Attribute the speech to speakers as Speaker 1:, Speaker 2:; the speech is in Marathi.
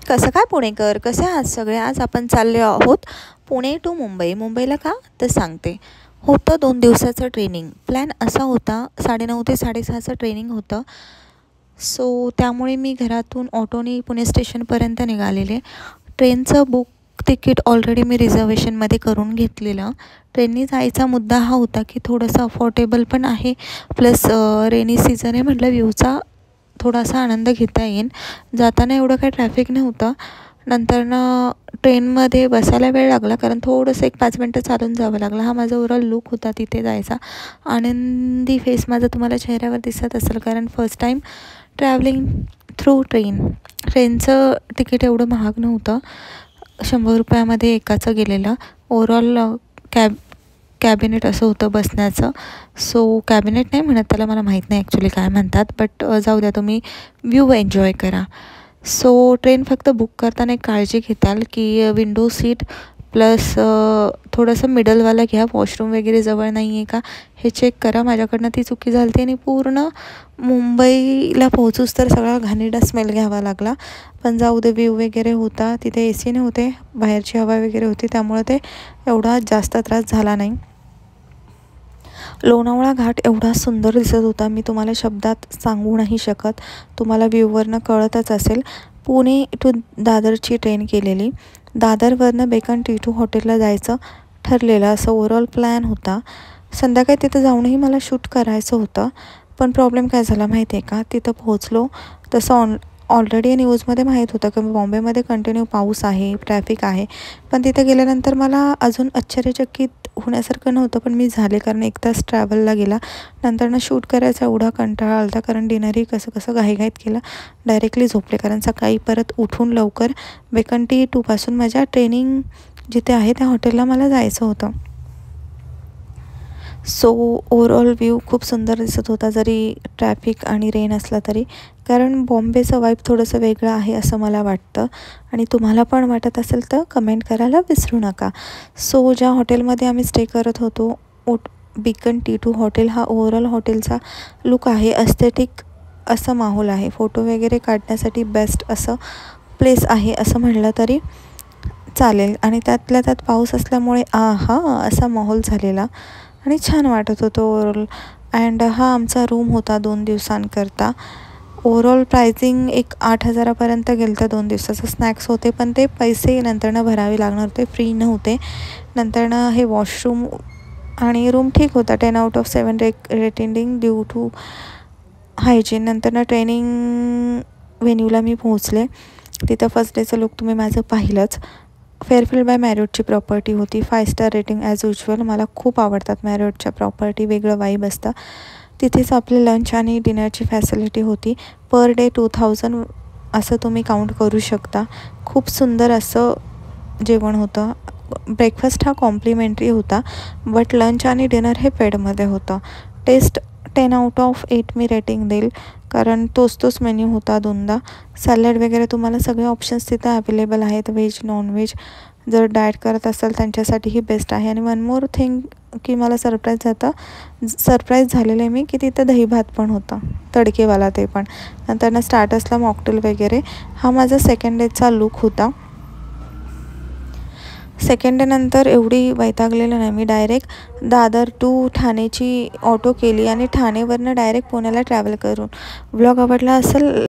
Speaker 1: कसं काय पुणेकर, कसे आहात सगळे? आज आपण चाललो आहोत पुणे टू मुंबई. मुंबईला का तर सांगते. होतं 2 दिवसाचं ट्रेनिंग. प्लॅन असा होता 9:30 ते 6:30चं ट्रेनिंग होतं. सो त्यामुळे मी घरातून ऑटोने पुणे स्टेशनपर्यंत निघालेले. ट्रेनचं तिकीट ऑलरेडी मी रिझर्वेशनमध्ये करून घेतलेलं. ट्रेननी जायचा मुद्दा हा होता की थोडंसं अफोर्डेबल पण आहे, प्लस रेनी सीझन आहे म्हटलं व्ह्यूचा थोडासा आनंद घेता येईल. जाताना एवढं काही ट्रॅफिक नव्हतं. नंतरनं ट्रेनमध्ये बसायला वेळ लागला कारण थोडंसं एक 5 मिनटं चालून जावं लागलं. हा माझा ओव्हरऑल लूक होता तिथे जायचा. आनंदी फेस माझा तुम्हाला चेहऱ्यावर दिसत असेल कारण first time travelling through train. ट्रेनचं तिकीट एवढं महाग नव्हतं, 100 रुपयामध्ये एकाचं गेलेलं. ओव्हरऑल कॅबिनेट असं होतं बसण्याचं. सो कॅबिनेट नाही म्हणत त्याला, मला माहीत नाही ॲक्च्युली काय म्हणतात, बट जाऊ द्या, तुम्ही व्ह्यू एन्जॉय करा. सो ट्रेन फक्त बुक करताना एक काळजी घेताल की विंडो सीट प्लस थोडंसं मिडलवाला घ्या. वॉशरूम वगैरे जवळ नाही आहे का हे चेक करा. माझ्याकडनं ती चुकी झाली होती आणि पूर्ण मुंबईला पोहोचूच तर सगळा घाणेरडा स्मेल घ्यावा लागला. पण जाऊ दे, व्ह्यू वगैरे होता. तिथे AC नव्हते, बाहेरची हवा वगैरे होती, त्यामुळे ते एवढा जास्त त्रास झाला नाही. लोणावळा घाट एवढा सुंदर दिसत होता, मी तुम्हाला शब्दात सांगू नाही शकत. तुम्हाला व्ह्यूवरनं कळतच असेल. पुणे टू दादरची ट्रेन केलेली. दादरवरनं बेकन T2 हॉटेलला जायचं ठरलेलं, असं ओव्हरऑल प्लॅन होता. संध्याकाळी तिथं जाऊनही मला शूट करायचं होतं. पण प्रॉब्लेम काय झाला माहिती आहे का, तिथं पोहोचलो तसं ऑलरेडी न्यूजमध्ये माहीत होतं की बॉम्बेमध्ये कंटिन्यू पाऊस आहे, ट्रॅफिक आहे. पण तिथे गेल्यानंतर मला अजून आश्चर्यचकित होण्यासारखं नव्हतं, पण मी झाले कारण 1 तास ट्रॅव्हलला गेला. नंतरनं शूट करायचा एवढा कंटाळा आला होता कारण डिनरही कसं घाईघाईत केलं. डायरेक्टली झोपले कारण सकाळी परत उठून लवकर बेकन T2पासून माझ्या ट्रेनिंग जिथे आहे त्या हॉटेलला मला जायचं होतं. सो ओव्हरऑल व्ह्यू खूप सुंदर दिसत होता जरी ट्रॅफिक आणि रेन असला तरी, कारण बॉम्बेचं वाईब थोडंसं वेगळं आहे असं मला वाटतं. आणि तुम्हाला पण वाटत असेल तर कमेंट करायला विसरू नका. सो ज्या हॉटेलमध्ये आम्ही स्टे करत होतो बेकन T2 हॉटेल, हा ओव्हरऑल हॉटेलचा लुक आहे. एस्थेटिक असं माहोल आहे. फोटो वगैरे काढण्यासाठी बेस्ट असं प्लेस आहे असं म्हटलं तरी चालेल. आणि त्यातल्या त्यात पाऊस असल्यामुळे असा माहोल झालेला आणि छान वाटत होतं ओव्हरऑल. अँड हा आमचा रूम होता 2 दिवसांकरता. ओव्हरऑल प्राइसिंग एक 8,000पर्यंत गेलं होतं. 2 दिवसाचं स्नॅक्स होते, पण ते पैसे नंतरनं भरावे लागणार होते, फ्री नव्हते. नंतरनं हे वॉशरूम आणि रूम ठीक होता. 10 out of 7 rating due to hygiene. नंतरनं ट्रेनिंग व्हेन्यूला मी पोहोचले. तिथं फर्स्ट डेचं लुक तुम्ही माझं पाहिलंच. फेअरफिल्ड बाय मॅरियटची प्रॉपर्टी होती. 5 स्टार रेटिंग ॲज युज्युअल. मला खूप आवडतात मॅरियटच्या प्रॉपर्टी, वेगळं वाईब असतं. तिथेच आपले लंच आणि डिनरची फॅसिलिटी होती. पर डे 2000 असं तुम्ही काउंट करू शकता. खूप सुंदर असं जेवण होतं. ब्रेकफास्ट हा कॉम्प्लिमेंटरी होता, बट लंच आणि डिनर हे पेडमध्ये होतं. टेस्ट 10 आउट ऑफ 8 मी रेटिंग देईल कारण तोच मेन्यू होता 2दा. सॅलड वगैरे तुम्हाला सगळे ऑप्शन्स तिथं अवेलेबल आहेत, व्हेज नॉनव्हेज. जर डाएट करत असाल त्यांच्यासाठीही बेस्ट आहे. आणि वन मोर थिंग की मला सरप्राईज झालेलं आहे मी की तिथं दहीभात पण होता, तडकेवाला ते पण. नंतर स्टार्टर्सला मॉकटेल वगैरे. हा माझा सेकंड डेचा लूक होता. सेकंड डे नंतर एवढी वैतागलेलं नाही मी. डायरेक्ट दादर टू ठाणेची ऑटो केली आणि ठाणेवरनं डायरेक्ट पुण्याला ट्रॅव्हल करून. व्लॉग आवडला असेल